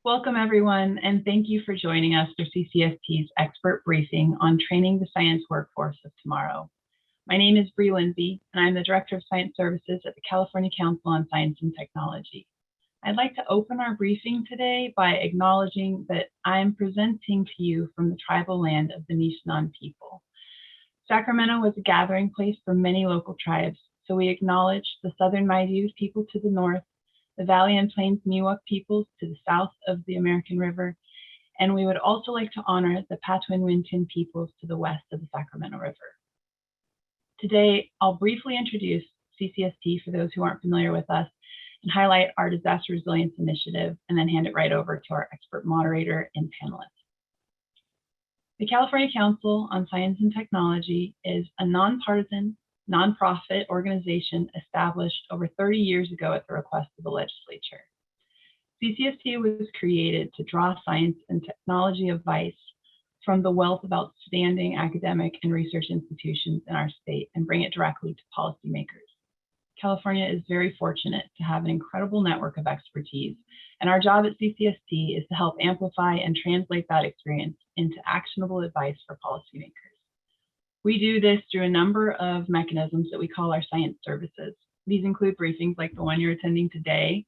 Welcome, everyone, and thank you for joining us for CCST's Expert Briefing on Training the Science Workforce of Tomorrow. My name is Brie, Lindsey, and I'm the Director of Science Services at the California Council on Science and Technology. I'd like to open our briefing today by acknowledging that I'm presenting to you from the tribal land of the Nishnun people. Sacramento was a gathering place for many local tribes, so we acknowledge the Southern Maidu people to the north, the Valley and Plains Miwok peoples to the south of the American River, and we would also like to honor the Patwin-Wintun peoples to the west of the Sacramento River. Today, I'll briefly introduce CCST for those who aren't familiar with us and highlight our disaster resilience initiative, and then hand it right over to our expert moderator and panelists. The California Council on Science and Technology is a nonpartisan, nonprofit organization established over 30 years ago at the request of the legislature. CCST was created to draw science and technology advice from the wealth of outstanding academic and research institutions in our state and bring it directly to policymakers. California is very fortunate to have an incredible network of expertise, and our job at CCST is to help amplify and translate that experience into actionable advice for policymakers. We do this through a number of mechanisms that we call our science services. These include briefings like the one you're attending today,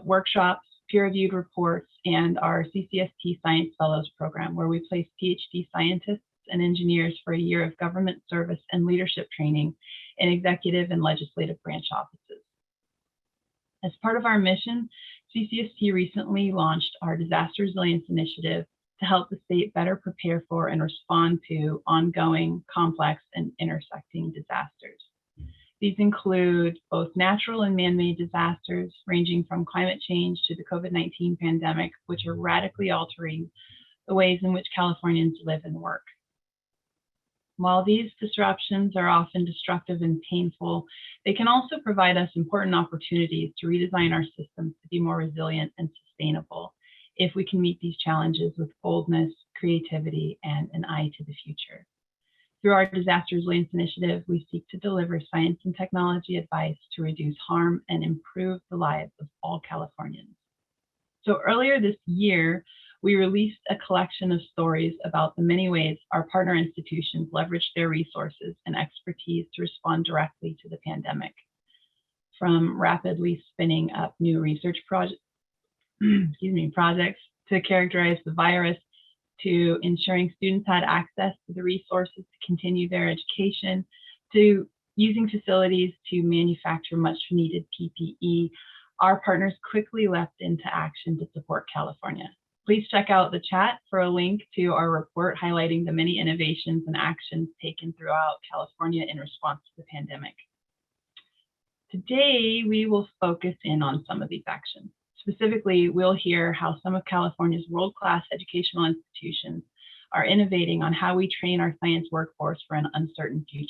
workshops, peer-reviewed reports, and our CCST Science Fellows program, where we place PhD scientists and engineers for a year of government service and leadership training in executive and legislative branch offices. As part of our mission, CCST recently launched our Disaster Resilience Initiative to help the state better prepare for and respond to ongoing, complex, and intersecting disasters. These include both natural and man-made disasters, ranging from climate change to the COVID-19 pandemic, which are radically altering the ways in which Californians live and work. While these disruptions are often destructive and painful, they can also provide us important opportunities to redesign our systems to be more resilient and sustainable if we can meet these challenges with boldness, creativity, and an eye to the future. Through our Disaster Resilience Initiative, we seek to deliver science and technology advice to reduce harm and improve the lives of all Californians. So earlier this year, we released a collection of stories about the many ways our partner institutions leveraged their resources and expertise to respond directly to the pandemic. From rapidly spinning up new research projects to characterize the virus, to ensuring students had access to the resources to continue their education, to using facilities to manufacture much needed PPE, our partners quickly leapt into action to support California. Please check out the chat for a link to our report highlighting the many innovations and actions taken throughout California in response to the pandemic. Today, we will focus in on some of these actions. Specifically, we'll hear how some of California's world-class educational institutions are innovating on how we train our science workforce for an uncertain future.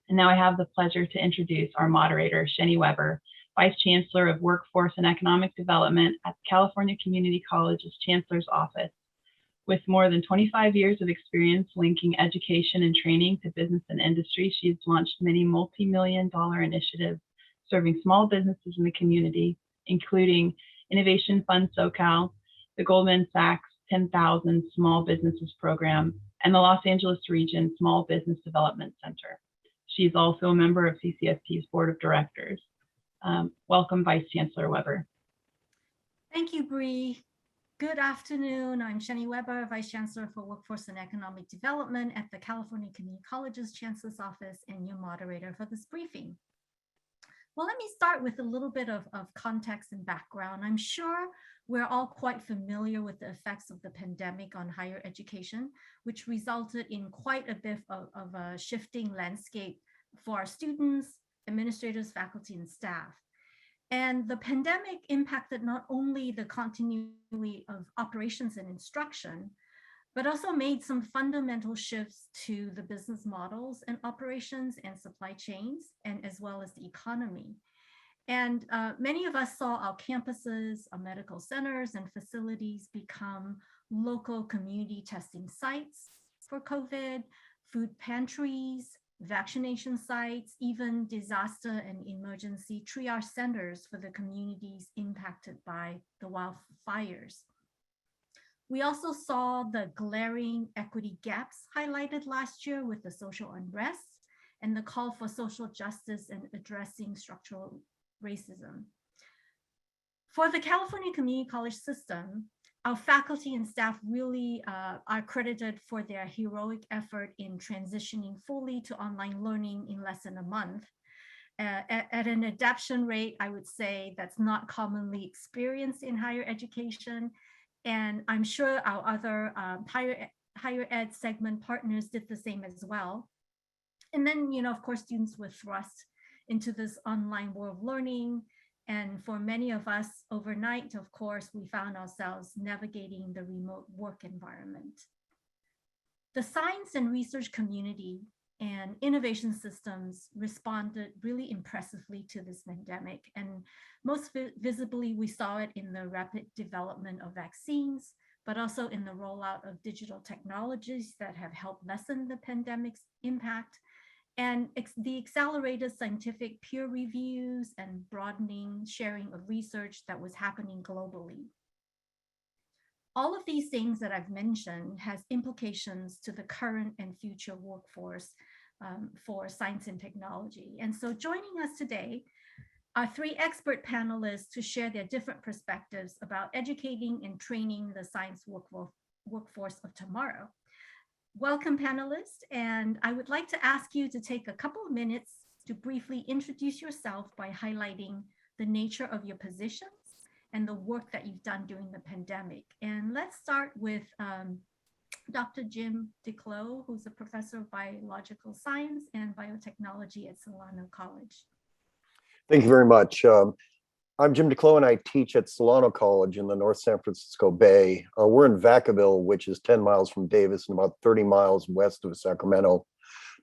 And now I have the pleasure to introduce our moderator, Sheneui, Vice Chancellor of Workforce and Economic Development at the California Community College's Chancellor's Office. With more than 25 years of experience linking education and training to business and industry, she has launched many multi-million-dollar initiatives serving small businesses in the community, including Innovation Fund SoCal, the Goldman Sachs 10,000 Small Businesses Program, and the Los Angeles Region Small Business Development Center. She is also a member of CCST's Board of Directors. Welcome, Vice Chancellor Weber. Thank you, Brie. Good afternoon. I'm Sheneui, Vice Chancellor for Workforce and Economic Development at the California Community College's Chancellor's Office and your moderator for this briefing. Well, let me start with a little bit of context and background. I'm sure we're all quite familiar with the effects of the pandemic on higher education, which resulted in quite a bit of a shifting landscape for our students, administrators, faculty, and staff. And the pandemic impacted not only the continuity of operations and instruction, but also made some fundamental shifts to the business models and operations and supply chains, and as well as the economy. And many of us saw our campuses, our medical centers and facilities become local community testing sites for COVID, food pantries, vaccination sites, even disaster and emergency triage centers for the communities impacted by the wildfires. We also saw the glaring equity gaps highlighted last year with the social unrest and the call for social justice and addressing structural racism. For the California Community College system, our faculty and staff really are credited for their heroic effort in transitioning fully to online learning in less than a month. At an adaptation rate, I would say that's not commonly experienced in higher education. And I'm sure our other higher ed segment partners did the same as well. And then, of course, students were thrust into this online world of learning. And for many of us overnight, of course, we found ourselves navigating the remote work environment. The science and research community and innovation systems responded really impressively to this pandemic. And most visibly, we saw it in the rapid development of vaccines, but also in the rollout of digital technologies that have helped lessen the pandemic's impact, and the accelerated scientific peer reviews and broadening sharing of research that was happening globally. All of these things that I've mentioned has implications to the current and future workforce for science and technology. And so joining us today are three expert panelists to share their different perspectives about educating and training the science workforce of tomorrow. Welcome, panelists, and I would like to ask you to take a couple of minutes to briefly introduce yourself by highlighting the nature of your positions and the work that you've done during the pandemic. And let's start with Dr. Jim DeKloe, who's a professor of biological science and biotechnology at Solano College. Thank you very much. I'm Jim DeKloe, and I teach at Solano College in the North San Francisco Bay. We're in Vacaville, which is 10 miles from Davis and about 30 miles west of Sacramento.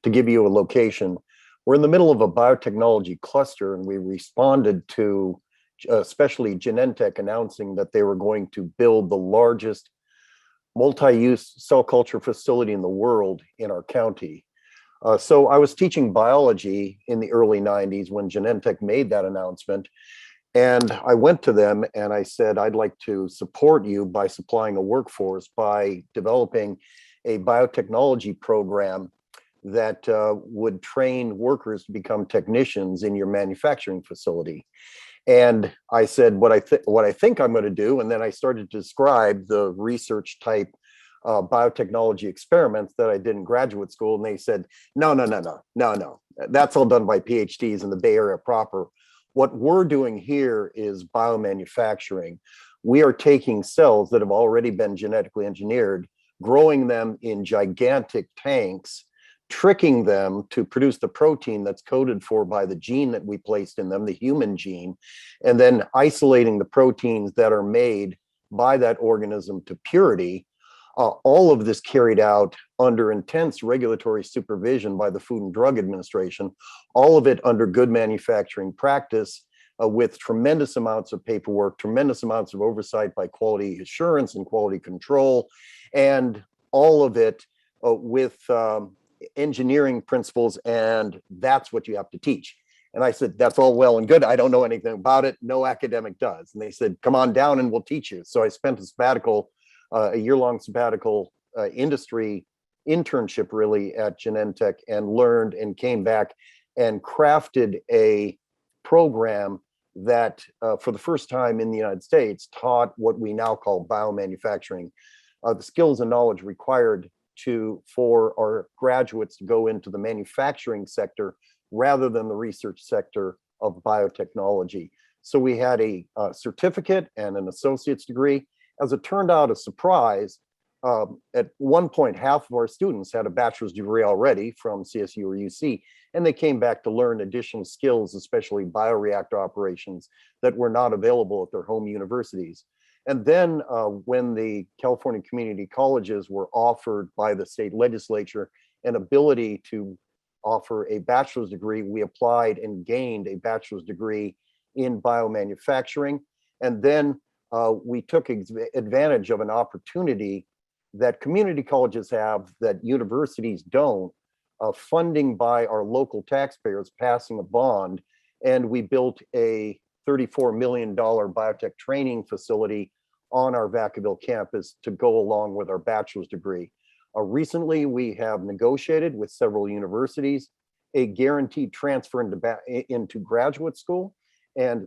To give you a location, we're in the middle of a biotechnology cluster, and we responded to especially Genentech announcing that they were going to build the largest multi-use cell culture facility in the world in our county. So I was teaching biology in the early 90s when Genentech made that announcement. And I went to them and I said, I'd like to support you by supplying a workforce by developing a biotechnology program that would train workers to become technicians in your manufacturing facility. And I said, what I think I'm going to do. And then I started to describe the research type biotechnology experiments that I did in graduate school. And they said, no. That's all done by PhDs in the Bay Area proper. What we're doing here is biomanufacturing. We are taking cells that have already been genetically engineered, growing them in gigantic tanks, tricking them to produce the protein that's coded for by the gene that we placed in them, the human gene, and then isolating the proteins that are made by that organism to purity. All of this carried out under intense regulatory supervision by the Food and Drug Administration, all of it under good manufacturing practice with tremendous amounts of paperwork, tremendous amounts of oversight by quality assurance and quality control, and all of it with engineering principles, and that's what you have to teach. And I said, that's all well and good. I don't know anything about it. No academic does. And they said, come on down and we'll teach you. So I spent a sabbatical, a year-long sabbatical industry internship really at Genentech, and learned and came back and crafted a program that for the first time in the United States taught what we now call biomanufacturing, the skills and knowledge required for our graduates to go into the manufacturing sector rather than the research sector of biotechnology. So we had a certificate and an associate's degree. As it turned out, a surprise, at one point, half of our students had a bachelor's degree already from CSU or UC, and they came back to learn additional skills, especially bioreactor operations that were not available at their home universities. And then when the California community colleges were offered by the state legislature an ability to offer a bachelor's degree, we applied and gained a bachelor's degree in biomanufacturing. And then we took advantage of an opportunity that community colleges have that universities don't, funding by our local taxpayers passing a bond, and we built a $34 million biotech training facility on our Vacaville campus to go along with our bachelor's degree. Recently, we have negotiated with several universities a guaranteed transfer into graduate school, and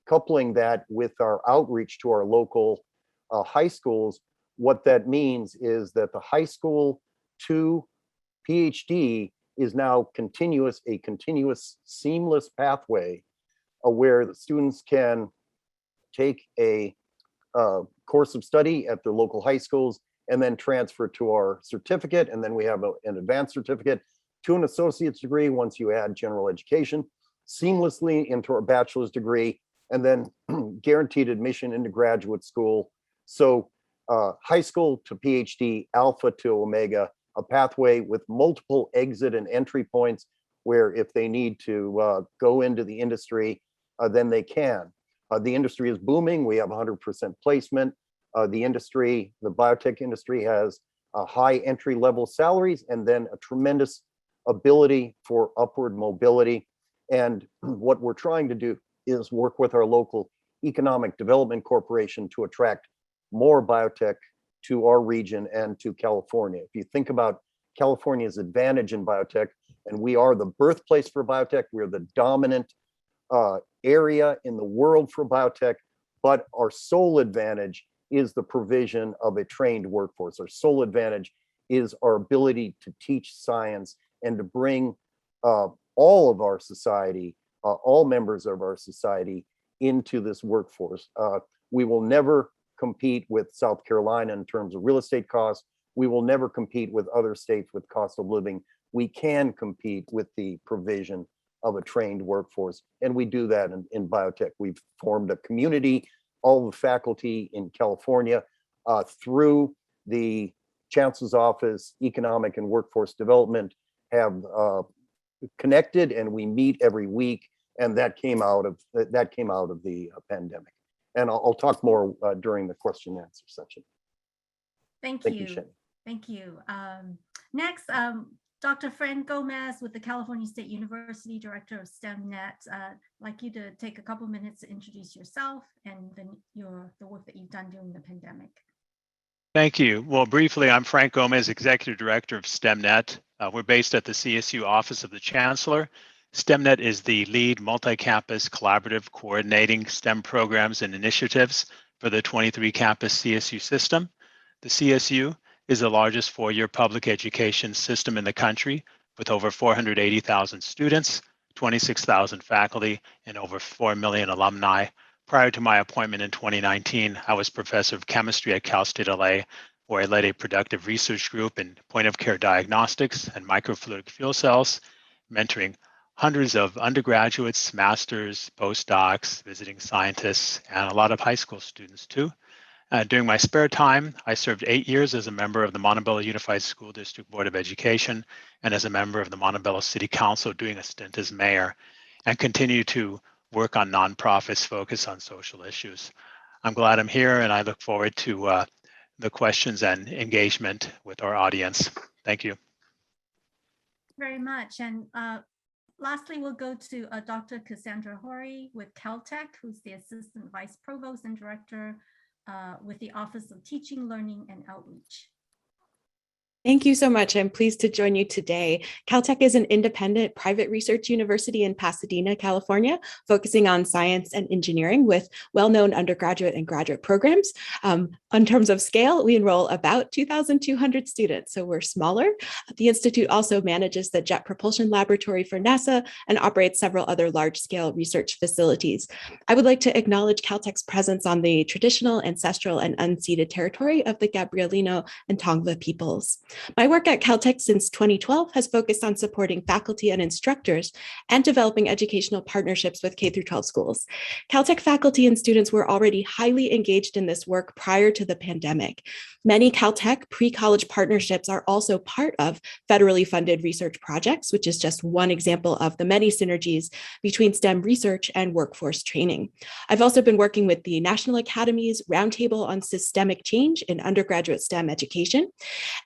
coupling that with our outreach to our local high schools, what that means is that the high school to PhD is now a continuous seamless pathway where the students can take a course of study at their local high schools and then transfer to our certificate. And then we have an advanced certificate to an associate's degree once you add general education, seamlessly into our bachelor's degree, and then guaranteed admission into graduate school. So high school to PhD, alpha to omega, a pathway with multiple exit and entry points where if they need to go into the industry, then they can. The industry is booming. We have 100% placement. The biotech industry has high entry level salaries and then a tremendous ability for upward mobility. And what we're trying to do is work with our local economic development corporation to attract more biotech to our region and to California. If you think about California's advantage in biotech, and we are the birthplace for biotech, we're the dominant area in the world for biotech, but our sole advantage is the provision of a trained workforce. Our sole advantage is our ability to teach science and to bring all of our society, all members of our society into this workforce. We will never compete with South Carolina in terms of real estate costs. We will never compete with other states with cost of living. We can compete with the provision of a trained workforce, and we do that in biotech. We've formed a community, all the faculty in California through the Chancellor's Office, Economic and Workforce Development have connected, and we meet every week, and that came out of the pandemic. And I'll talk more during the question and answer section. Thank you. Sheneui. Thank you. Next, Dr. Fran Gomez with the California State University, Director of STEMnet. I'd like you to take a couple minutes to introduce yourself and then the work that you've done during the pandemic. Thank you. Well, briefly, I'm Frank Gomez, Executive Director of STEMnet. We're based at the CSU Office of the Chancellor. STEMnet is the lead multi-campus collaborative coordinating STEM programs and initiatives for the 23 campus CSU system. The CSU is the largest four-year public education system in the country with over 480,000 students, 26,000 faculty, and over 4 million alumni. Prior to my appointment in 2019, I was professor of chemistry at Cal State LA, where I led a productive research group in point-of-care diagnostics and microfluidic fuel cells, mentoring hundreds of undergraduates, masters, postdocs, visiting scientists, and a lot of high school students too. During my spare time, I served 8 years as a member of the Montebello Unified School District Board of Education and as a member of the Montebello City Council, doing a stint as mayor, and continue to work on nonprofits focused on social issues. I'm glad I'm here, and I look forward to the questions and engagement with our audience. Thank you. Very much. And lastly, we'll go to Dr. Cassandra Horii with Caltech, who's the Assistant Vice Provost and Director with the Office of Teaching, Learning, and Outreach. Thank you so much. I'm pleased to join you today. Caltech is an independent private research university in Pasadena, California, focusing on science and engineering with well-known undergraduate and graduate programs. In terms of scale, we enroll about 2,200 students, so we're smaller. The Institute also manages the Jet Propulsion Laboratory for NASA and operates several other large-scale research facilities. I would like to acknowledge Caltech's presence on the traditional, ancestral, and unceded territory of the Gabrielino and Tongva peoples. My work at Caltech since 2012 has focused on supporting faculty and instructors and developing educational partnerships with K-12 schools. Caltech faculty and students were already highly engaged in this work prior to the pandemic. Many Caltech pre-college partnerships are also part of federally funded research projects, which is just one example of the many synergies between STEM research and workforce training. I've also been working with the National Academy's Roundtable on Systemic Change in Undergraduate STEM Education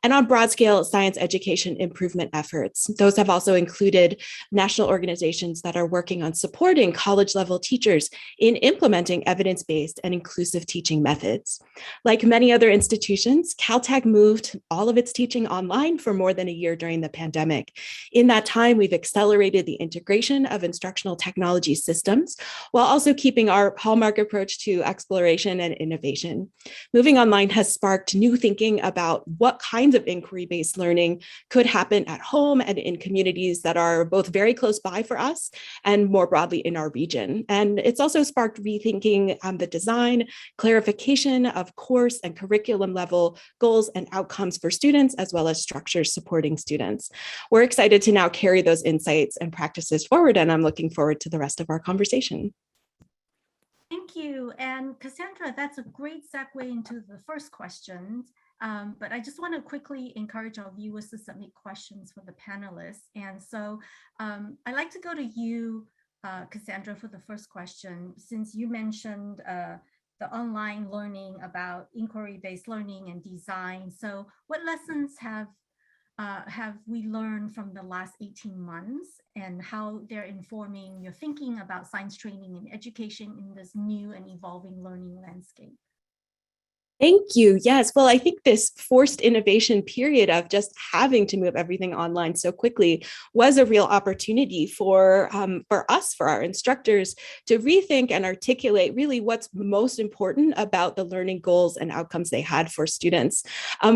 and on broad-scale science education improvement efforts. Those have also included national organizations that are working on supporting college-level teachers in implementing evidence-based and inclusive teaching methods. Like many other institutions, Caltech moved all of its teaching online for more than a year during the pandemic. In that time, we've accelerated the integration of instructional technology systems while also keeping our hallmark approach to exploration and innovation. Moving online has sparked new thinking about what kinds of inquiry-based learning could happen at home and in communities that are both very close by for us and more broadly in our region. And it's also sparked rethinking the design, clarification of course and curriculum level goals and outcomes for students, as well as structures supporting students. We're excited to now carry those insights and practices forward, and I'm looking forward to the rest of our conversation. Thank you. And Cassandra, that's a great segue into the first questions. But I just want to quickly encourage our viewers to submit questions for the panelists. And so I'd like to go to you, Cassandra, for the first question, since you mentioned the online learning about inquiry-based learning and design. So what lessons have we learned from the last 18 months and how they're informing your thinking about science training and education in this new and evolving learning landscape? Thank you. Yes. Well, I think this forced innovation period of just having to move everything online so quickly was a real opportunity for us, for our instructors, to rethink and articulate really what's most important about the learning goals and outcomes they had for students.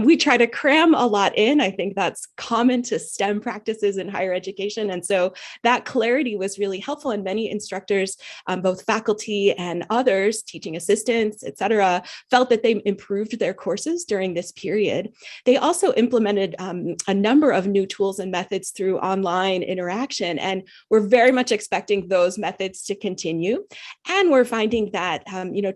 We try to cram a lot in. I think that's common to STEM practices in higher education. And so that clarity was really helpful. And many instructors, both faculty and others, teaching assistants, et cetera, felt that they improved their courses during this period. They also implemented a number of new tools and methods through online interaction, and we're very much expecting those methods to continue. And we're finding that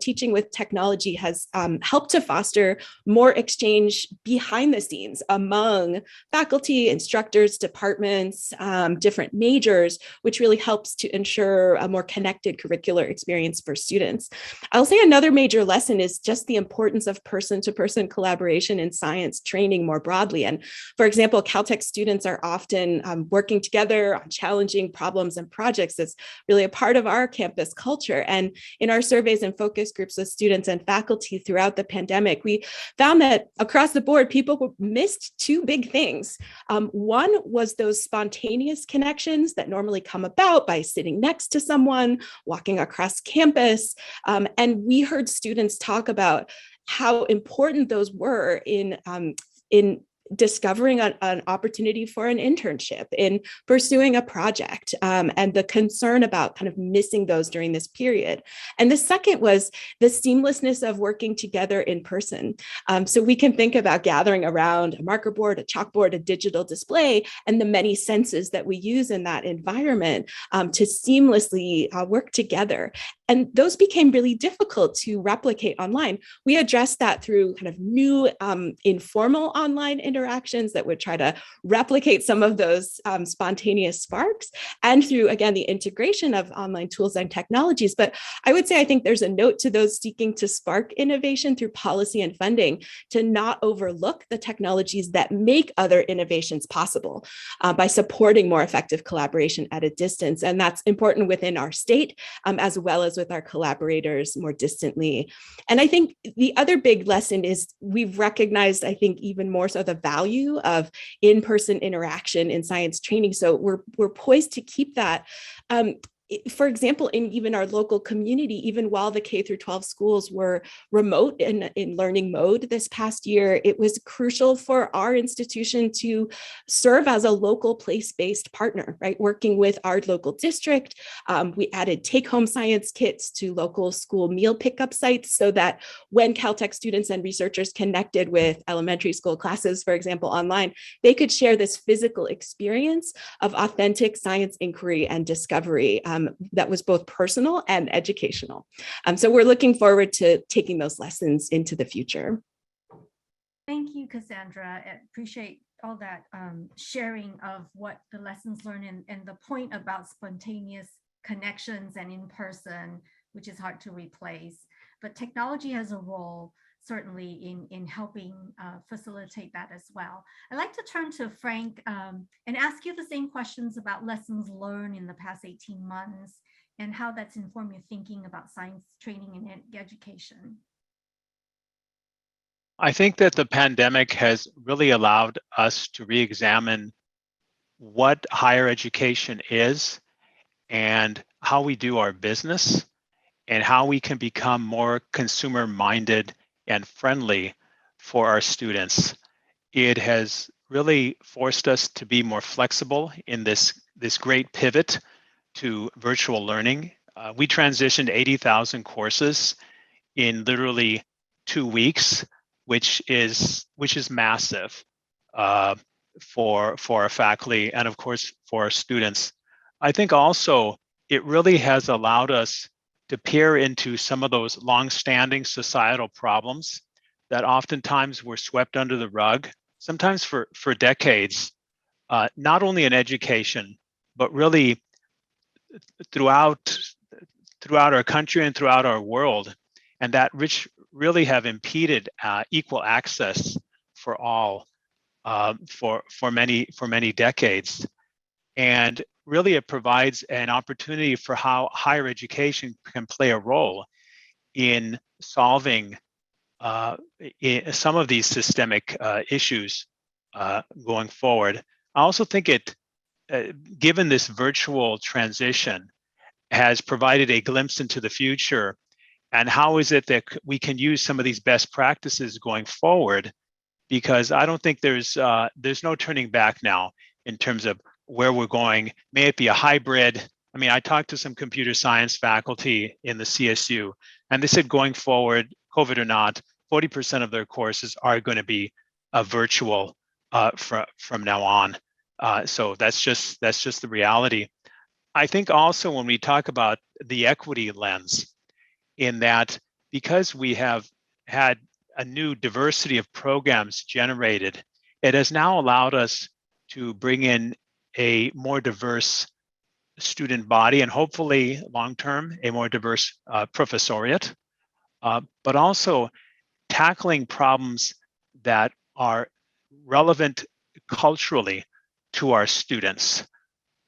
teaching with technology has helped to foster more exchange behind the scenes among faculty, instructors, departments, different majors, which really helps to ensure a more connected curricular experience for students. I'll say another major lesson is just the importance of person-to-person collaboration in science training more broadly. And for example, Caltech students are often working together on challenging problems and projects. That's really a part of our campus culture. And in our surveys and focus groups with students and faculty throughout the pandemic, we found that across the board, people missed two big things. One was those spontaneous connections that normally come about by sitting next to someone, walking across campus. And we heard students talk about how important those were in discovering an opportunity for an internship, in pursuing a project, and the concern about kind of missing those during this period. And the second was the seamlessness of working together in person. So we can think about gathering around a marker board, a chalkboard, a digital display, and the many senses that we use in that environment to seamlessly work together. And those became really difficult to replicate online. We addressed that through kind of new informal online interactions that would try to replicate some of those spontaneous sparks, and through, again, the integration of online tools and technologies. But I would say I think there's a note to those seeking to spark innovation through policy and funding to not overlook the technologies that make other innovations possible by supporting more effective collaboration at a distance. And that's important within our state as well as with our collaborators more distantly. And I think the other big lesson is we've recognized, I think, even more so the value of in-person interaction in science training. So we're poised to keep that. For example, in even our local community, even while the K through 12 schools were remote in learning mode this past year, it was crucial for our institution to serve as a local place-based partner, right? Working with our local district, we added take-home science kits to local school meal pickup sites so that when Caltech students and researchers connected with elementary school classes, for example, online, they could share this physical experience of authentic science inquiry and discovery that was both personal and educational. So we're looking forward to taking those lessons into the future. Thank you, Cassandra. I appreciate all that sharing of what the lessons learned and the point about spontaneous connections and in person, which is hard to replace. But technology has a role. certainly in helping facilitate that as well. I'd like to turn to Frank and ask you the same questions about lessons learned in the past 18 months and how that's informed your thinking about science training and education. I think that the pandemic has really allowed us to re-examine what higher education is and how we do our business and how we can become more consumer-minded and friendly for our students. It has really forced us to be more flexible in this great pivot to virtual learning. We transitioned 80,000 courses in literally 2 weeks, which is massive for our faculty and of course for our students. I think also it really has allowed us to peer into some of those long-standing societal problems that oftentimes were swept under the rug, sometimes for decades, not only in education, but really throughout our country and throughout our world, and that really have impeded equal access for all for many decades. And really it provides an opportunity for how higher education can play a role in solving some of these systemic issues going forward. I also think it, given this virtual transition, has provided a glimpse into the future and how is it that we can use some of these best practices going forward, because I don't think there's no turning back now in terms of where we're going. May it be a hybrid. I mean, I talked to some computer science faculty in the CSU, and they said going forward, COVID or not, 40% of their courses are going to be virtual from now on. So that's just the reality. I think also when we talk about the equity lens, in that because we have had a new diversity of programs generated, it has now allowed us to bring in a more diverse student body and hopefully long-term a more diverse professoriate, but also tackling problems that are relevant culturally to our students.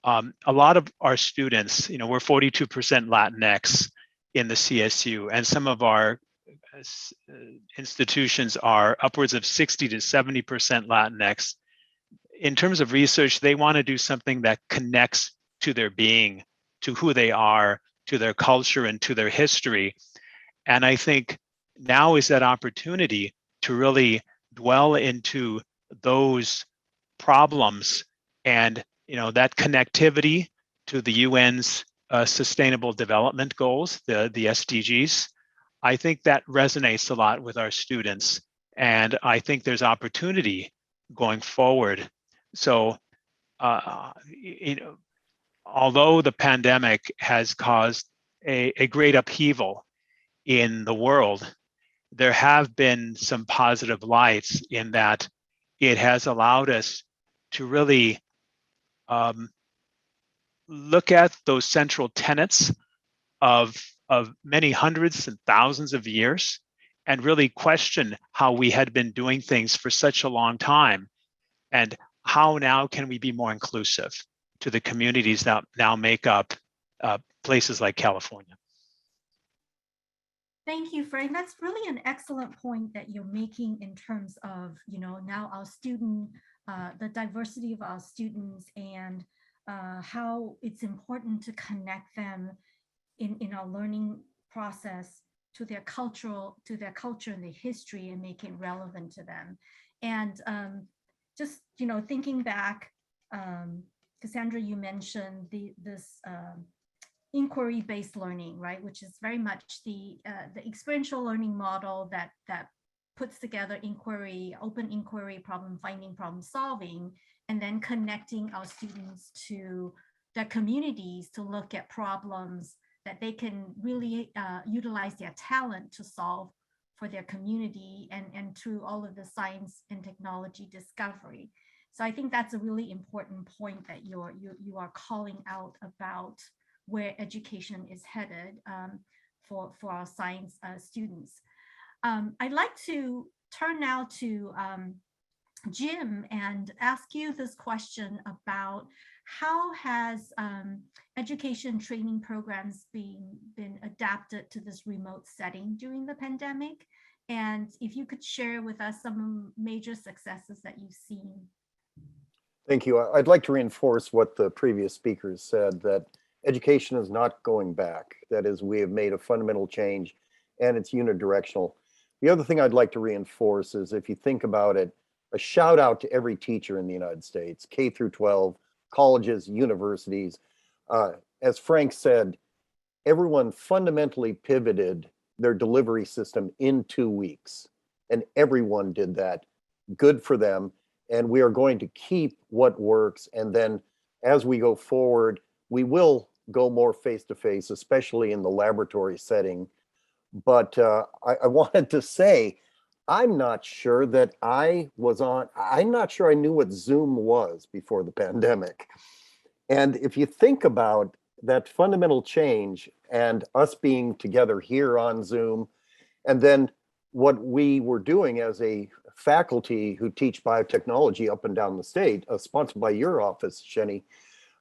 A lot of our students, we're 42% Latinx in the CSU, and some of our institutions are upwards of 60 to 70% Latinx. In terms of research, they want to do something that connects to their being, to who they are, to their culture, and to their history. And I think now is that opportunity to really dwell into those problems and that connectivity to the UN's Sustainable Development Goals, the SDGs. I think that resonates a lot with our students, and I think there's opportunity going forward. So, although the pandemic has caused a great upheaval in the world, there have been some positive lights in that it has allowed us to really look at those central tenets of many hundreds and thousands of years and really question how we had been doing things for such a long time, and how now can we be more inclusive to the communities that now make up places like California. Thank you, Frank. That's really an excellent point that you're making in terms of, now our student, the diversity of our students, and how it's important to connect them in our learning process to their culture and their history, and make it relevant to them. And just thinking back, Cassandra, you mentioned this inquiry-based learning, right, which is very much the experiential learning model that puts together inquiry, open inquiry, problem finding, problem solving, and then connecting our students to their communities to look at problems that they can really utilize their talent to solve for their community, and through all of the science and technology discovery. So I think that's a really important point that you are calling out about where education is headed for our science students. I'd like to turn now to Jim and ask you this question about how has education training programs been adapted to this remote setting during the pandemic? And if you could share with us some major successes that you've seen. Thank you. I'd like to reinforce what the previous speakers said, that education is not going back. That is, we have made a fundamental change and it's unidirectional. The other thing I'd like to reinforce is, if you think about it, a shout out to every teacher in the United States, K through 12, colleges, universities. As Frank said, everyone fundamentally pivoted their delivery system in 2 weeks, and everyone did that. Good for them. And we are going to keep what works. And then as we go forward, we will go more face-to-face, especially in the laboratory setting. But I wanted to say, I'm not sure I knew what Zoom was before the pandemic. And if you think about that fundamental change and us being together here on Zoom, and then what we were doing as a faculty who teach biotechnology up and down the state, sponsored by your office, Sheneui,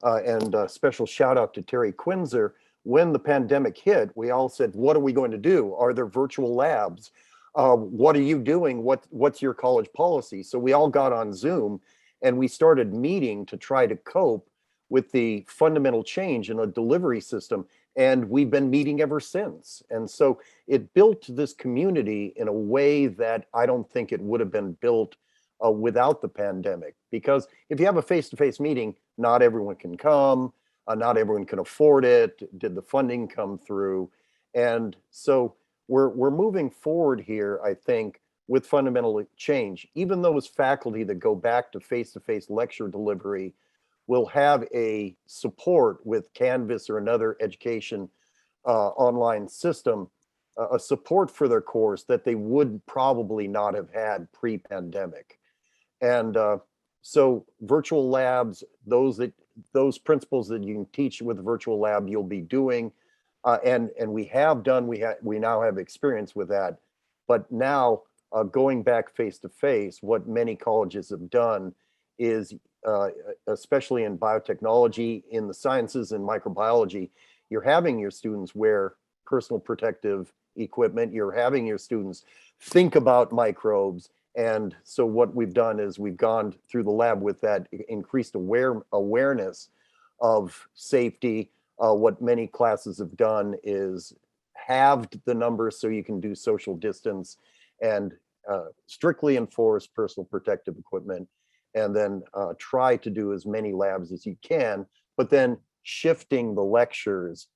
and a special shout out to Terry Quinzer. When the pandemic hit, we all said, what are we going to do? Are there virtual labs? What are you doing? What's your college policy? So we all got on Zoom and we started meeting to try to cope with the fundamental change in a delivery system. And we've been meeting ever since. And so it built this community in a way that I don't think it would have been built without the pandemic. Because if you have a face-to-face meeting, not everyone can come, not everyone can afford it. Did the funding come through? And so we're moving forward here, I think, with fundamental change. Even those faculty that go back to face-to-face lecture delivery will have a support with Canvas or another education online system, a support for their course that they would probably not have had pre-pandemic. And so virtual labs, those principles that you can teach with a virtual lab, you'll be doing, and we have done. We now have experience with that. But now going back face to face, what many colleges have done is, especially in biotechnology, in the sciences and microbiology, you're having your students wear personal protective equipment. You're having your students think about microbes. And so what we've done is we've gone through the lab with that increased awareness of safety. What many classes have done is halved the numbers so you can do social distance and strictly enforce personal protective equipment, and then try to do as many labs as you can, but then shifting the lectures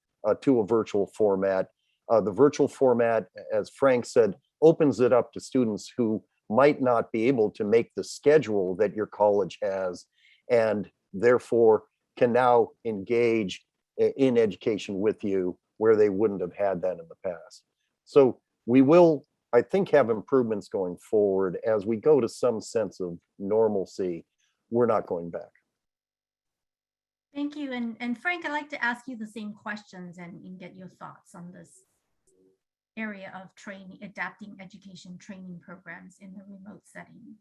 to a virtual format. The virtual format, as Frank said, opens it up to students who might not be able to make the schedule that your college has, and therefore can now engage in education with you where they wouldn't have had that in the past. So we will, I think, have improvements going forward as we go to some sense of normalcy. We're not going back. Thank you. And Frank, I'd like to ask you the same questions and get your thoughts on this area of training, adapting education training programs in the remote setting.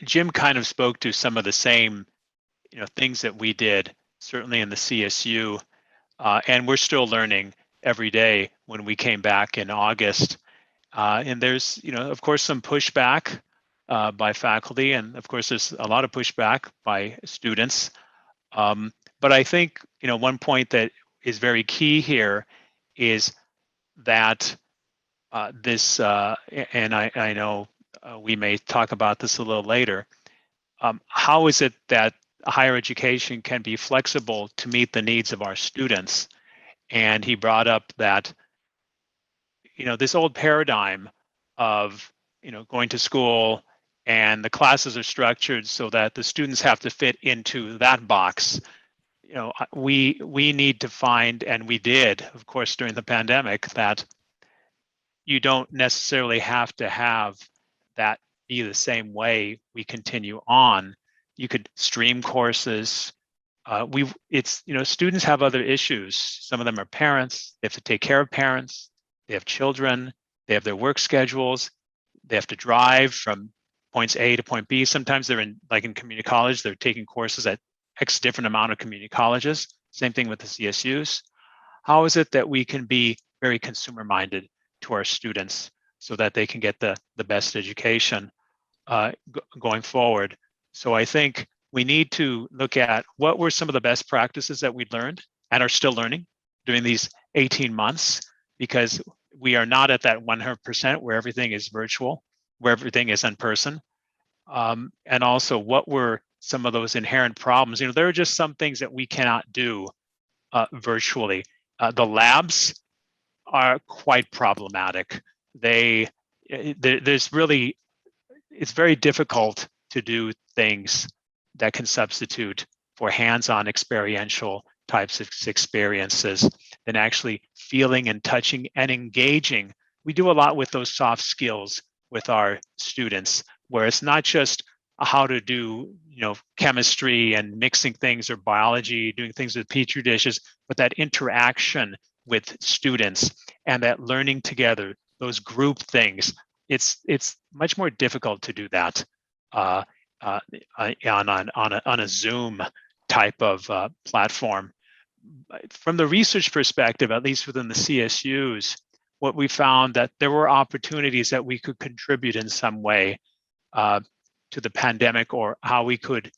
Jim kind of spoke to some of the same, things that we did, certainly in the CSU, and we're still learning every day when we came back in August. And there's, of course, some pushback by faculty, and of course, there's a lot of pushback by students. But I think, one point that is very key here is that this, and I know we may talk about this a little later, how is it that higher education can be flexible to meet the needs of our students? And he brought up that, this old paradigm of, going to school and the classes are structured so that the students have to fit into that box. We need to find, and we did, of course, during the pandemic, that you don't necessarily have to have that be the same way we continue on. You could stream courses. Students have other issues. Some of them are parents. They have to take care of parents. They have children. They have their work schedules. They have to drive from points A to point B. Sometimes they're in community college, they're taking courses at X different amount of community colleges. Same thing with the CSUs. How is it that we can be very consumer minded to our students so that they can get the best education going forward? So I think we need to look at what were some of the best practices that we learned and are still learning during these 18 months, because we are not at that 100% where everything is virtual, where everything is in person. And also, what were some of those inherent problems? There are just some things that we cannot do virtually. The labs are quite problematic. It's very difficult to do things that can substitute for hands-on experiential types of experiences than actually feeling and touching and engaging. We do a lot with those soft skills with our students, where it's not just how to do chemistry and mixing things, or biology, doing things with petri dishes, but that interaction with students and that learning together, those group things. It's much more difficult to do that on a Zoom type of platform. From the research perspective, at least within the CSUs, what we found that there were opportunities that we could contribute in some way to the pandemic, or how we could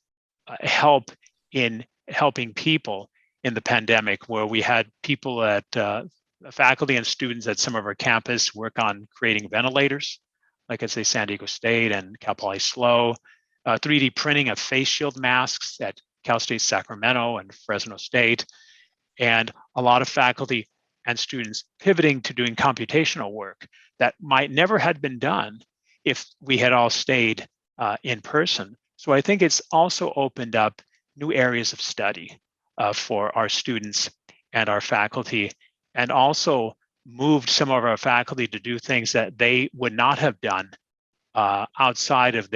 help in helping people in the pandemic, where we had people at faculty and students at some of our campus work on creating ventilators, like I say, San Diego State and Cal Poly SLO, 3D printing of face shield masks at Cal State Sacramento and Fresno State, and a lot of faculty and students pivoting to doing computational work that might never had been done if we had all stayed in person. So I think it's also opened up new areas of study for our students and our faculty, and also moved some of our faculty to do things that they would not have done outside of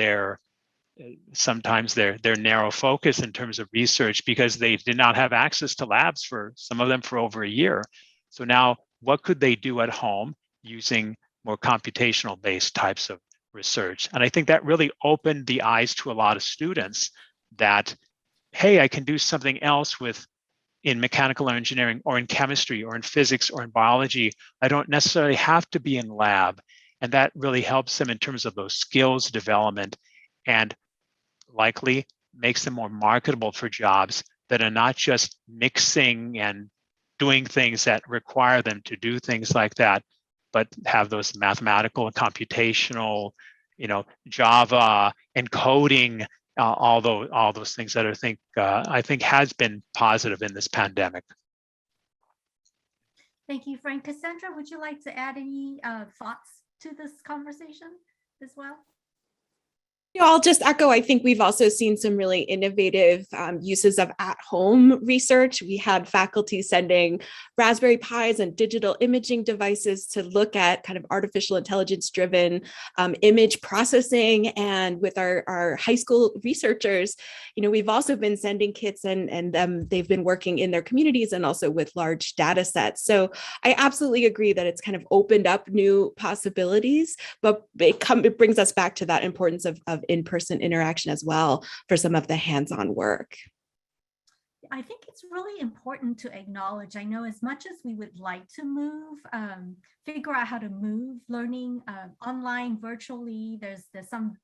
sometimes their narrow focus in terms of research, because they did not have access to labs for some of them for over a year. So now, what could they do at home using more computational based types of research? And I think that really opened the eyes to a lot of students that, hey, I can do something else in mechanical engineering, or in chemistry, or in physics, or in biology. I don't necessarily have to be in lab. And that really helps them in terms of those skills development, and likely makes them more marketable for jobs that are not just mixing and doing things that require them to do things like that, but have those mathematical and computational, Java and coding, all those things that I think has been positive in this pandemic. Thank you, Frank. Cassandra, would you like to add any thoughts to this conversation as well? I'll just echo, I think we've also seen some really innovative uses of at-home research. We had faculty sending Raspberry Pis and digital imaging devices to look at kind of artificial intelligence-driven image processing. And with our high school researchers, we've also been sending kits, and they've been working in their communities and also with large data sets. So I absolutely agree that it's kind of opened up new possibilities, but it brings us back to that importance of in-person interaction as well for some of the hands-on work. I think it's really important to acknowledge, I know as much as we would like to figure out how to move learning online, virtually, there's some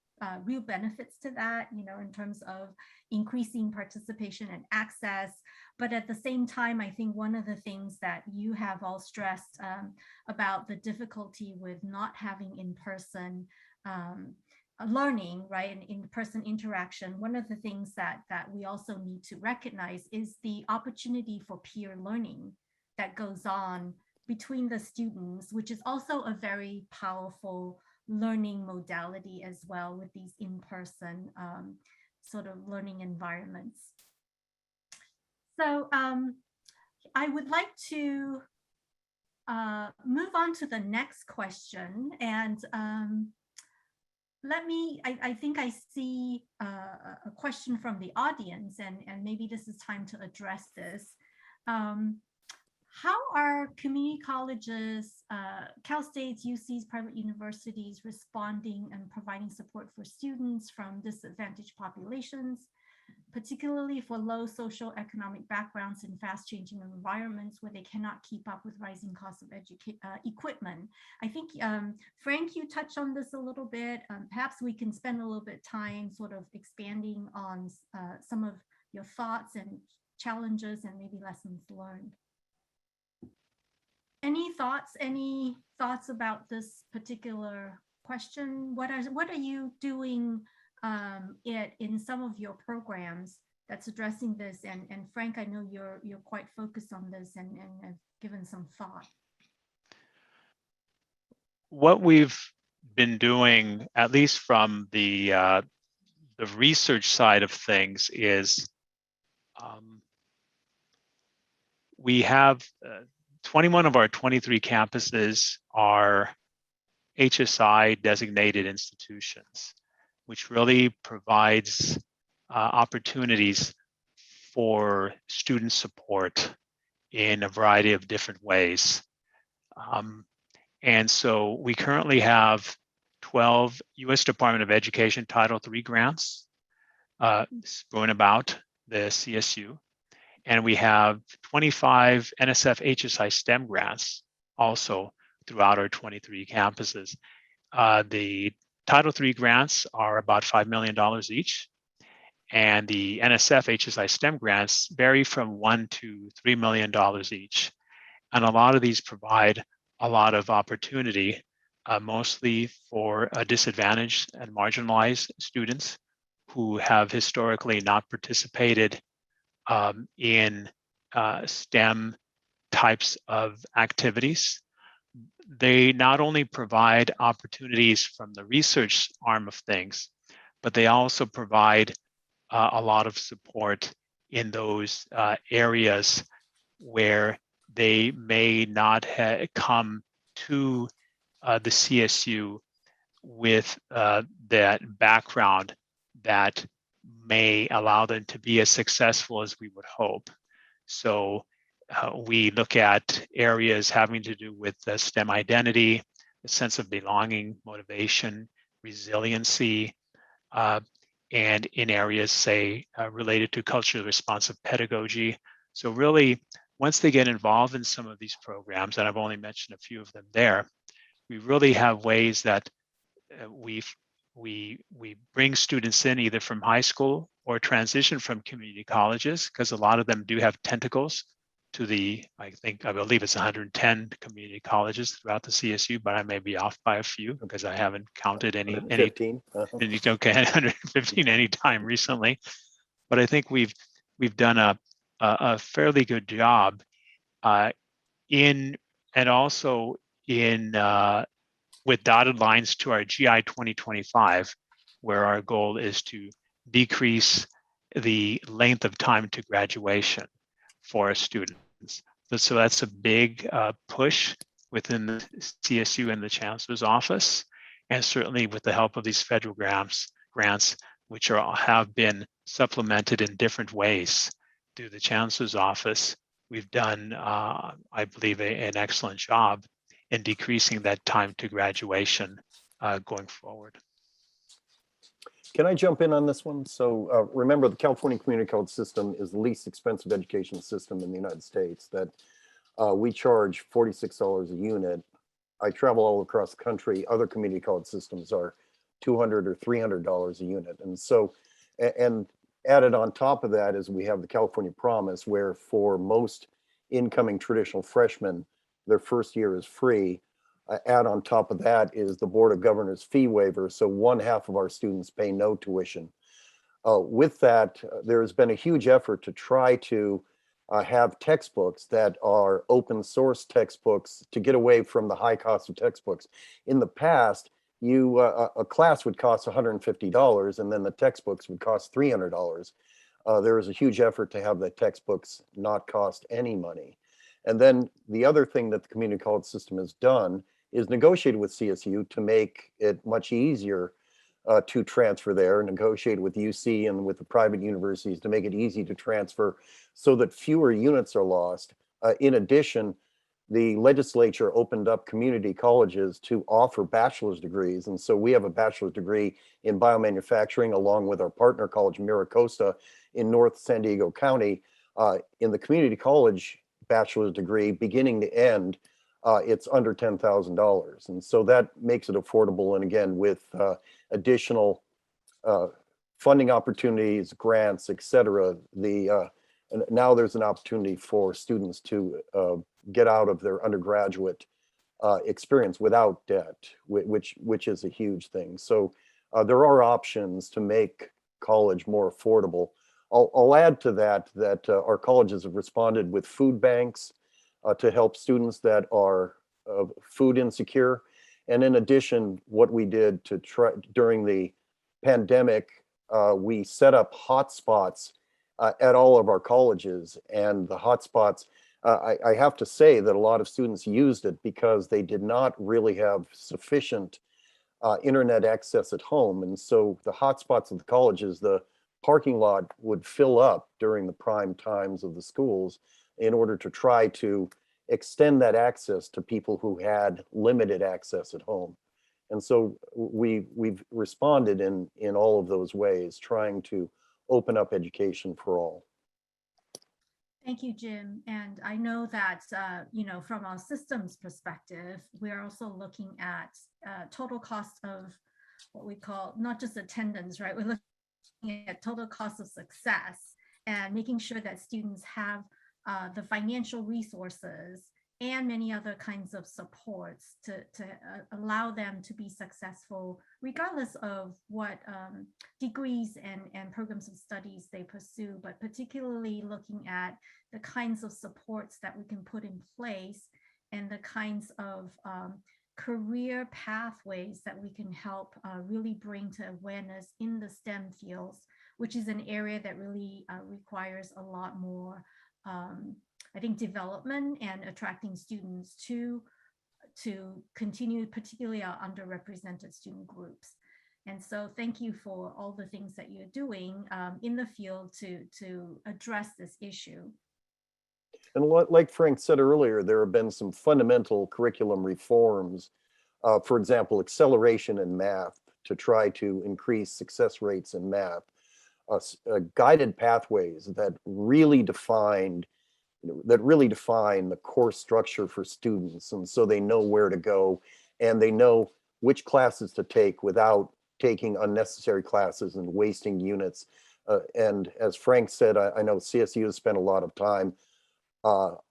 real benefits to that, in terms of increasing participation and access. But at the same time, I think one of the things that you have all stressed about the difficulty with not having in-person learning, right, and in-person interaction, one of the things that we also need to recognize is the opportunity for peer learning that goes on between the students, which is also a very powerful learning modality as well with these in-person sort of learning environments. So I would like to move on to the next question, and I think I see a question from the audience, and maybe this is time to address this. How are community colleges, Cal State's, UC's, private universities responding and providing support for students from disadvantaged populations, particularly for low socioeconomic backgrounds in fast-changing environments where they cannot keep up with rising costs of equipment? I think, Frank, you touched on this a little bit. Perhaps we can spend a little bit of time sort of expanding on some of your thoughts and challenges and maybe lessons learned. Any thoughts about this particular question? What are you doing in some of your programs that's addressing this? And Frank, I know you're quite focused on this and have given some thought. What we've been doing, at least from the research side of things, is we have 21 of our 23 campuses are HSI designated institutions, which really provides opportunities for student support in a variety of different ways. And so we currently have 12 U.S. Department of Education Title III grants strewn about the CSU. And we have 25 NSF HSI STEM grants also throughout our 23 campuses. The Title III grants are about $5 million each. And the NSF HSI STEM grants vary from $1 to $3 million each. And a lot of these provide a lot of opportunity, mostly for disadvantaged and marginalized students who have historically not participated in STEM types of activities. They not only provide opportunities from the research arm of things, but they also provide a lot of support in those areas where they may not come to the CSU with that background that may allow them to be as successful as we would hope. So we look at areas having to do with the STEM identity, the sense of belonging, motivation, resiliency, and in areas, say, related to culturally responsive pedagogy. So really, once they get involved in some of these programs, and I've only mentioned a few of them there, we really have ways that we bring students in either from high school or transition from community colleges, because a lot of them do have tentacles to the, I believe it's 110 community colleges throughout the CSU, but I may be off by a few because I haven't counted any 115 any time recently. But I think we've done a fairly good job in, and also in with dotted lines to our GI 2025, where our goal is to decrease the length of time to graduation for our students. So that's a big push within the CSU and the Chancellor's office, and certainly with the help of these federal grants, which have been supplemented in different ways through the Chancellor's office. We've done, I believe, an excellent job in decreasing that time to graduation going forward. Can I jump in on this one? So remember, the California Community College system is the least expensive education system in the United States. That we charge $46 a unit. I travel all across the country. Other community college systems are $200 or $300 a unit. And so, and added on top of that is we have the California Promise, where for most incoming traditional freshmen, their first year is free. Add on top of that is the Board of Governors fee waiver. So 1/2 of our students pay no tuition. With that, there has been a huge effort to try to have textbooks that are open source textbooks to get away from the high cost of textbooks. In the past, a class would cost $150 and then the textbooks would cost $300. There was a huge effort to have the textbooks not cost any money. And then the other thing that the community college system has done is negotiated with CSU to make it much easier to transfer there, negotiate with UC and with the private universities to make it easy to transfer so that fewer units are lost. In addition, the legislature opened up community colleges to offer bachelor's degrees. And so we have a bachelor's degree in biomanufacturing along with our partner college, Miracosta, in North San Diego County. In the community college bachelor's degree, beginning to end, it's under $10,000. And so that makes it affordable. And again, with additional funding opportunities, grants, et cetera, and now there's an opportunity for students to get out of their undergraduate experience without debt, which is a huge thing. So there are options to make college more affordable. I'll add to that our colleges have responded with food banks to help students that are food insecure. And in addition, what we did to try during the pandemic, we set up hotspots at all of our colleges. And the hotspots, I have to say that a lot of students used it because they did not really have sufficient internet access at home. And so the hotspots of the colleges, the parking lot would fill up during the prime times of the schools in order to try to extend that access to people who had limited access at home. And so we've responded in all of those ways, trying to open up education for all. Thank you, Jim. And I know that, from our systems perspective, we're also looking at total cost of what we call not just attendance, right? We're looking at total cost of success and making sure that students have the financial resources and many other kinds of supports to allow them to be successful, regardless of what degrees and programs of studies they pursue, but particularly looking at the kinds of supports that we can put in place and the kinds of career pathways that we can help really bring to awareness in the STEM fields, which is an area that really requires a lot more I think development and attracting students to continue, particularly our underrepresented student groups. And so thank you for all the things that you're doing in the field to address this issue. And like Frank said earlier, there have been some fundamental curriculum reforms. For example, acceleration in math to try to increase success rates in math. Guided pathways that really define the course structure for students, and so they know where to go and they know which classes to take without taking unnecessary classes and wasting units. And as Frank said, I know CSU has spent a lot of time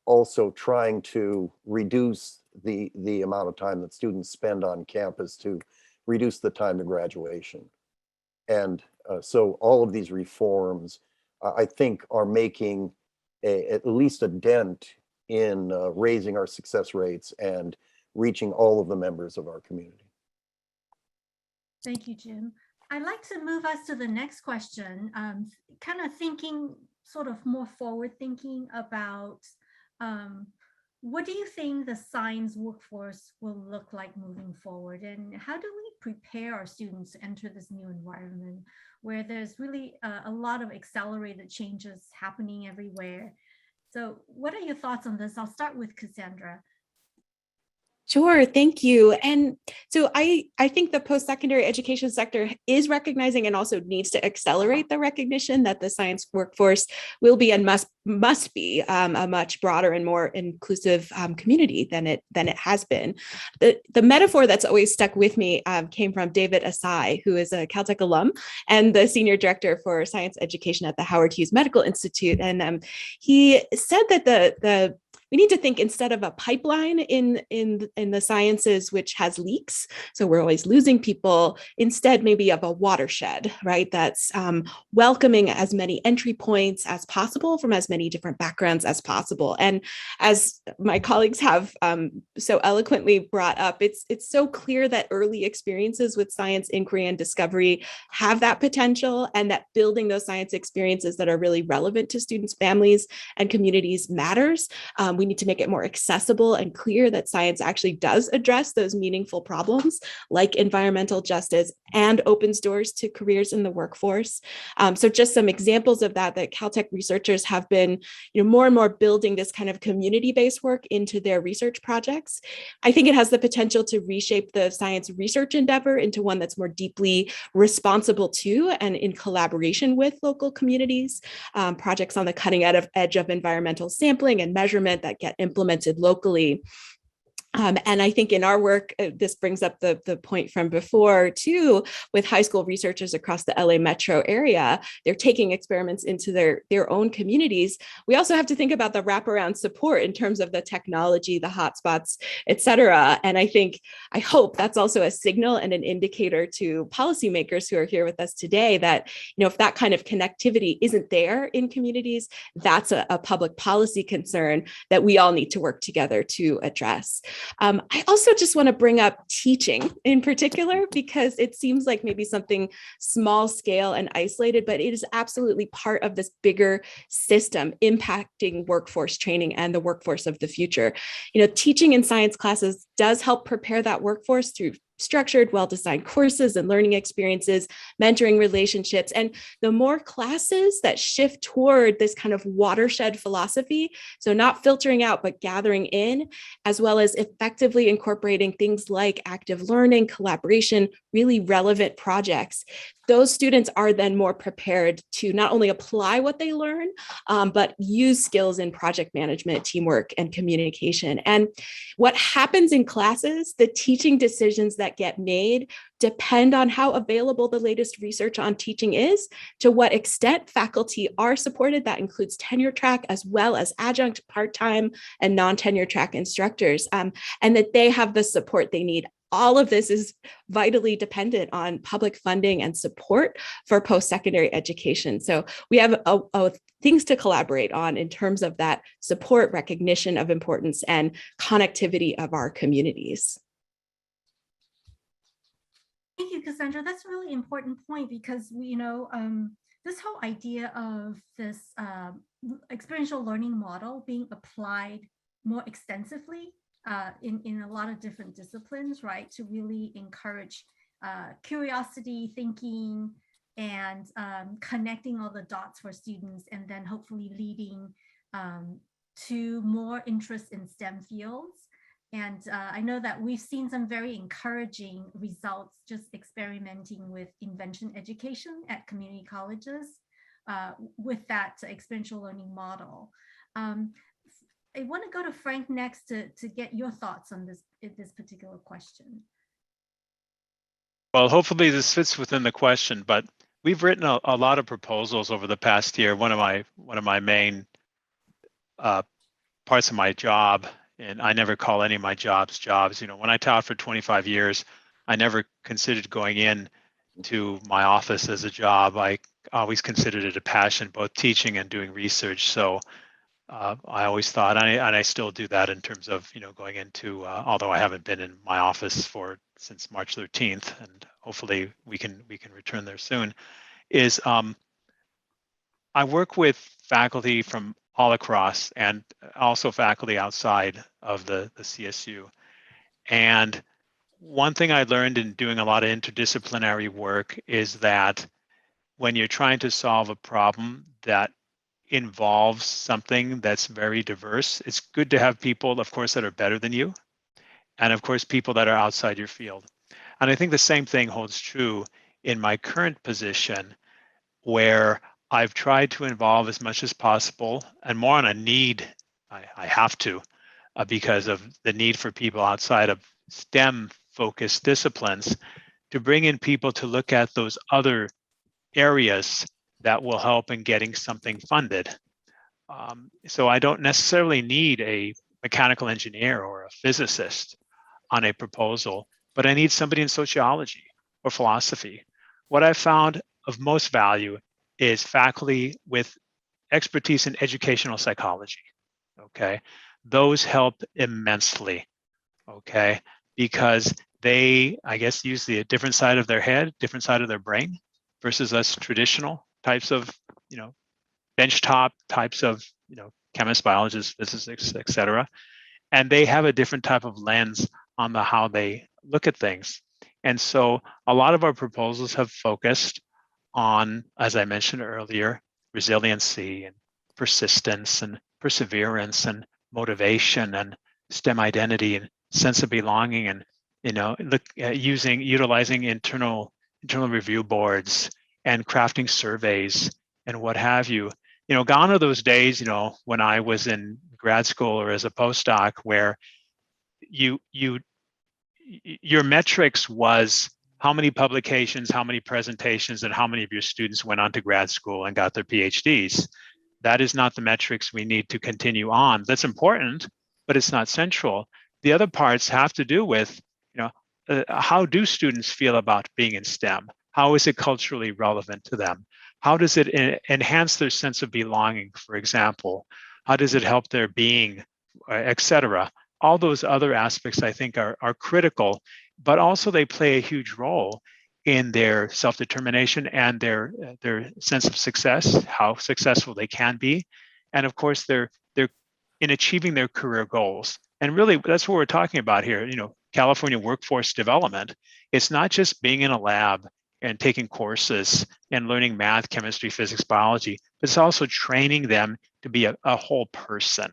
also trying to reduce the amount of time that students spend on campus to reduce the time to graduation. And so all of these reforms, I think, are making at least a dent in raising our success rates and reaching all of the members of our community. Thank you, Jim. I'd like to move us to the next question, kind of thinking sort of more forward thinking about what do you think the science workforce will look like moving forward, and how do we prepare our students to enter this new environment where there's really a lot of accelerated changes happening everywhere? So what are your thoughts on this? I'll start with Cassandra. Sure, thank you. And so I think the post-secondary education sector is recognizing and also needs to accelerate the recognition that the science workforce will be and must be a much broader and more inclusive community than it has been. The metaphor that's always stuck with me came from David Asai, who is a Caltech alum and the senior director for science education at the Howard Hughes Medical Institute. And he said that we need to think instead of a pipeline in the sciences, which has leaks, so we're always losing people, instead maybe of a watershed, right? That's welcoming as many entry points as possible from as many different backgrounds as possible. And as my colleagues have so eloquently brought up, it's so clear that early experiences with science inquiry and discovery have that potential, and that building those science experiences that are really relevant to students, families, and communities matters. We need to make it more accessible and clear that science actually does address those meaningful problems like environmental justice and opens doors to careers in the workforce. So just some examples of that Caltech researchers have been more and more building this kind of community-based work into their research projects. I think it has the potential to reshape the science research endeavor into one that's more deeply responsible to and in collaboration with local communities. Projects on the cutting edge of environmental sampling and measurement that get implemented locally. And I think in our work, this brings up the point from before too, with high school researchers across the LA metro area, they're taking experiments into their own communities. We also have to think about the wraparound support in terms of the technology, the hotspots, et cetera. And I hope that's also a signal and an indicator to policymakers who are here with us today that, if that kind of connectivity isn't there in communities, that's a public policy concern that we all need to work together to address. I also just want to bring up teaching in particular, because it seems like maybe something small scale and isolated, but it is absolutely part of this bigger system impacting workforce training and the workforce of the future. Teaching in science classes does help prepare that workforce through structured, well-designed courses and learning experiences, mentoring relationships. And the more classes that shift toward this kind of watershed philosophy, so not filtering out, but gathering in, as well as effectively incorporating things like active learning, collaboration, really relevant projects, those students are then more prepared to not only apply what they learn, but use skills in project management, teamwork, and communication. And what happens in classes, the teaching decisions that get made depend on how available the latest research on teaching is, to what extent faculty are supported. That includes tenure track as well as adjunct, part-time, and non-tenure track instructors, and that they have the support they need. All of this is vitally dependent on public funding and support for post-secondary education. So we have things to collaborate on in terms of that support, recognition of importance, and connectivity of our communities. Thank you, Cassandra. That's a really important point, because this whole idea of this experiential learning model being applied more extensively in a lot of different disciplines, right, to really encourage curiosity, thinking, and connecting all the dots for students, and then hopefully leading to more interest in STEM fields. And I know that we've seen some very encouraging results just experimenting with invention education at community colleges with that experiential learning model. I want to go to Frank next to get your thoughts on this particular question. Well, hopefully this fits within the question, but we've written a lot of proposals over the past year. One of my main parts of my job, and I never call any of my jobs. When I taught for 25 years, I never considered going in to my office as a job. I always considered it a passion, both teaching and doing research. So I always thought, and I still do that in terms of going into, although I haven't been in my office since March 13th, and hopefully we can return there soon. Is I work with faculty from all across, and also faculty outside of the CSU. And one thing I learned in doing a lot of interdisciplinary work is that when you're trying to solve a problem that involves something that's very diverse, it's good to have people, of course, that are better than you, and of course, people that are outside your field. And I think the same thing holds true in my current position, where I've tried to involve as much as possible, and more on a need. I have to, because of the need for people outside of STEM-focused disciplines, to bring in people to look at those other areas that will help in getting something funded. So I don't necessarily need a mechanical engineer or a physicist on a proposal, but I need somebody in sociology or philosophy. What I've found of most value is faculty with expertise in educational psychology, okay? Those help immensely, okay? Because they, I guess, use the different side of their head, different side of their brain, versus us traditional types of, benchtop types of, chemists, biologists, physicists, et cetera. And they have a different type of lens on how they look at things. And so a lot of our proposals have focused on, as I mentioned earlier, resiliency and persistence and perseverance and motivation and STEM identity and sense of belonging, and utilizing internal review boards and crafting surveys and what have you. Gone are those days, when I was in grad school or as a postdoc, where your metrics was how many publications, how many presentations, and how many of your students went on to grad school and got their PhDs. That is not the metrics we need to continue on. That's important, but it's not central. The other parts have to do with, how do students feel about being in STEM? How is it culturally relevant to them? How does it enhance their sense of belonging, for example? How does it help their being, et cetera? All those other aspects, I think, are critical, but also they play a huge role in their self-determination and their sense of success, how successful they can be, and of course, they're in achieving their career goals. And really, that's what we're talking about here. California workforce development. It's not just being in a lab and taking courses and learning math, chemistry, physics, biology, but it's also training them to be a whole person.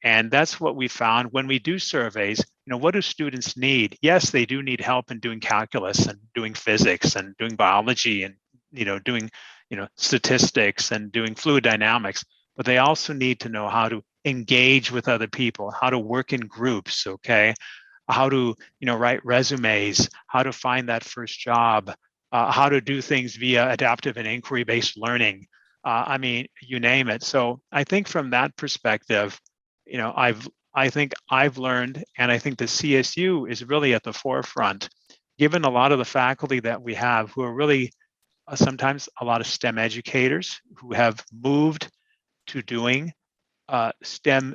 And that's what we found when we do surveys. What do students need? Yes, they do need help in doing calculus and doing physics and doing biology and doing statistics and doing fluid dynamics, but they also need to know how to engage with other people, how to work in groups, okay? How to write resumes, how to find that first job, how to do things via adaptive and inquiry-based learning. You name it. So I think from that perspective, I think I've learned, and I think the CSU is really at the forefront, given a lot of the faculty that we have who are really sometimes a lot of STEM educators who have moved to doing STEM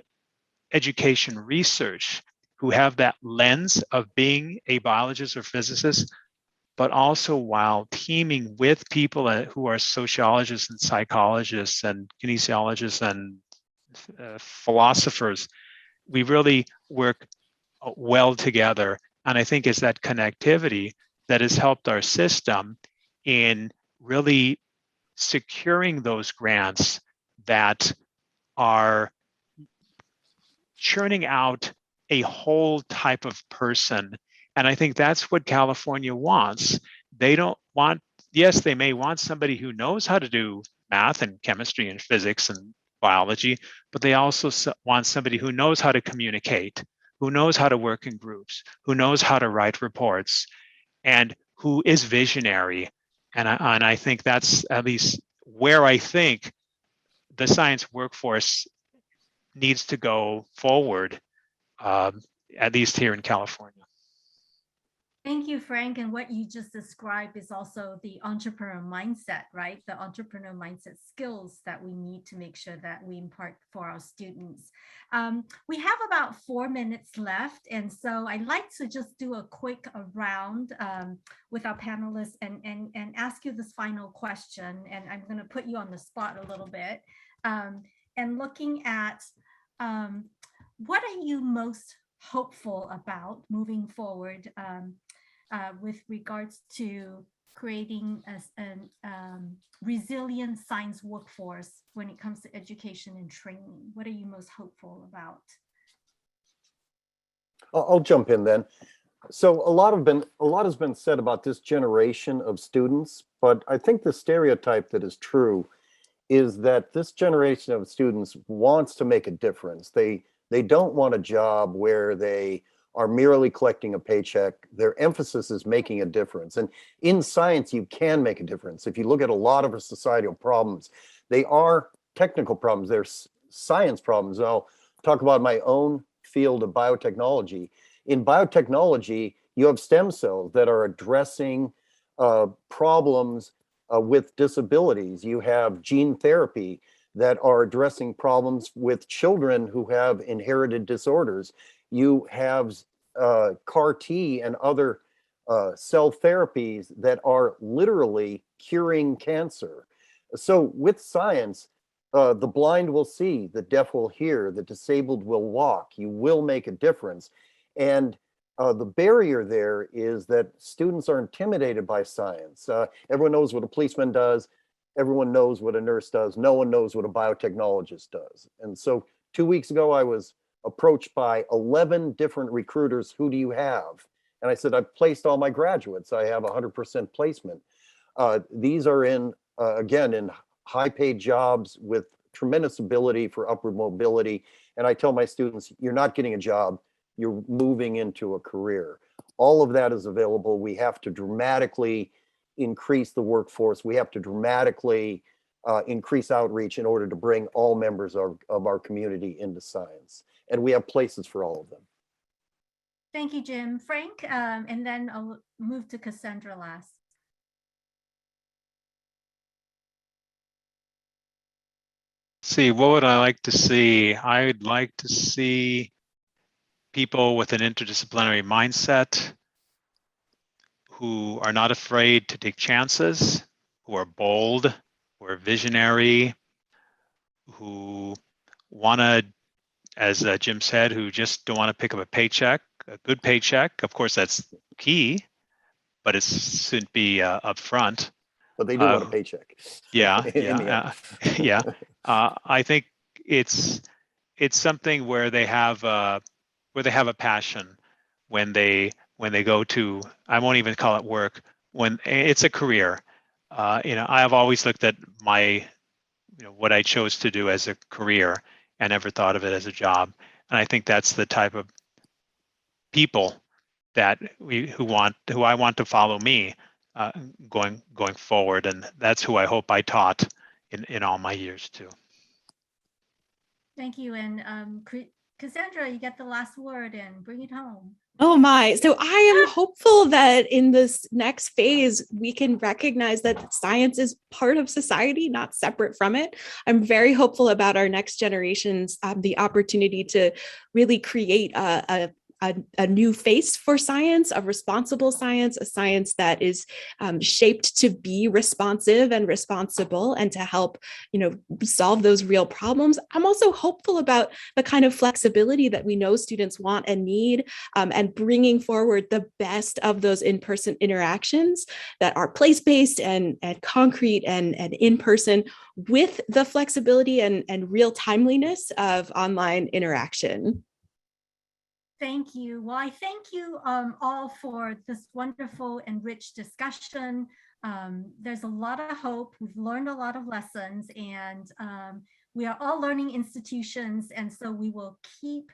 education research, who have that lens of being a biologist or physicist, but also while teaming with people who are sociologists and psychologists and kinesiologists and philosophers. We really work well together. And I think it's that connectivity that has helped our system in really securing those grants that are churning out a whole type of person. And I think that's what California wants. They don't want, yes, they may want somebody who knows how to do math and chemistry and physics and biology, but they also want somebody who knows how to communicate, who knows how to work in groups, who knows how to write reports, and who is visionary. And I think that's at least where I think the science workforce needs to go forward, at least here in California. Thank you, Frank. And what you just described is also the entrepreneur mindset, right? The entrepreneur mindset skills that we need to make sure that we impart for our students. We have about 4 minutes left. And so I'd like to just do a quick round with our panelists and ask you this final question. And I'm going to put you on the spot a little bit. And looking at what are you most hopeful about moving forward with regards to creating a resilient science workforce when it comes to education and training? What are you most hopeful about? I'll jump in then. So a lot has been said about this generation of students, but I think the stereotype that is true is that this generation of students wants to make a difference. They don't want a job where they are merely collecting a paycheck. Their emphasis is making a difference. And in science, you can make a difference. If you look at a lot of our societal problems, they are technical problems. They're science problems. And I'll talk about my own field of biotechnology. In biotechnology, you have stem cells that are addressing problems with disabilities. You have gene therapy that are addressing problems with children who have inherited disorders. You have CAR T and other cell therapies that are literally curing cancer. So with science, The blind will see, the deaf will hear, the disabled will walk. You will make a difference. And the barrier there is that students are intimidated by science. Everyone knows what a policeman does. Everyone knows what a nurse does. No one knows what a biotechnologist does. And so 2 weeks ago, I was approached by 11 different recruiters. Who do you have? And I said, I've placed all my graduates. I have 100% placement. These are in, again, in high paid jobs with tremendous ability for upward mobility. And I tell my students, you're not getting a job, you're moving into a career. All of that is available. We have to dramatically increase the workforce. We have to dramatically increase outreach in order to bring all members of our community into science. And we have places for all of them. Thank you, Jim. Frank, and then I'll move to Cassandra last. See, what would I like to see? I'd like to see people with an interdisciplinary mindset who are not afraid to take chances, who are bold, who are visionary, who want to, as Jim said, who just don't want to pick up a paycheck, a good paycheck. Of course, that's key, but it shouldn't be upfront. But they do want a paycheck. Yeah, yeah. I think it's something where they have a passion when they go to, I won't even call it work, when it's a career. I have always looked at what I chose to do as a career and never thought of it as a job. And I think that's the type of people that who I want to follow me going forward, and that's who I hope I taught in all my years too. Thank you, and Cassandra, you get the last word and bring it home. Oh my. So I am hopeful that in this next phase, we can recognize that science is part of society, not separate from it. I'm very hopeful about our next generations, the opportunity to really create a new face for science, a responsible science, a science that is shaped to be responsive and responsible and to help, solve those real problems. I'm also hopeful about the kind of flexibility that we know students want and need, and bringing forward the best of those in-person interactions that are place-based and concrete and in-person, with the flexibility and real timeliness of online interaction. Thank you. Well, I thank you all for this wonderful and rich discussion. There's a lot of hope. We've learned a lot of lessons, and we are all learning institutions. And so we will keep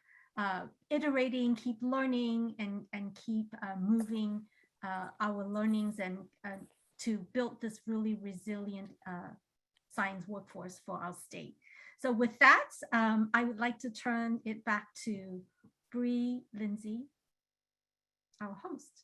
iterating, keep learning, and keep moving our learnings and to build this really resilient science workforce for our state. So with that, I would like to turn it back to Brie, Lindsey, our host.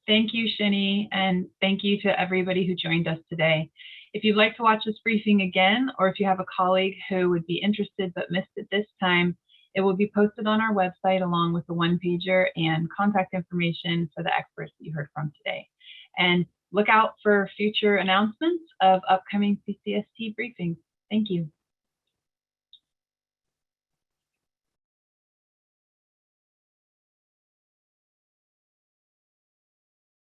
Thank you, Sheneui, and thank you to everybody who joined us today. If you'd like to watch this briefing again, or if you have a colleague who would be interested but missed it this time, it will be posted on our website along with the one-pager and contact information for the experts that you heard from today. And look out for future announcements of upcoming CCST briefings. Thank you.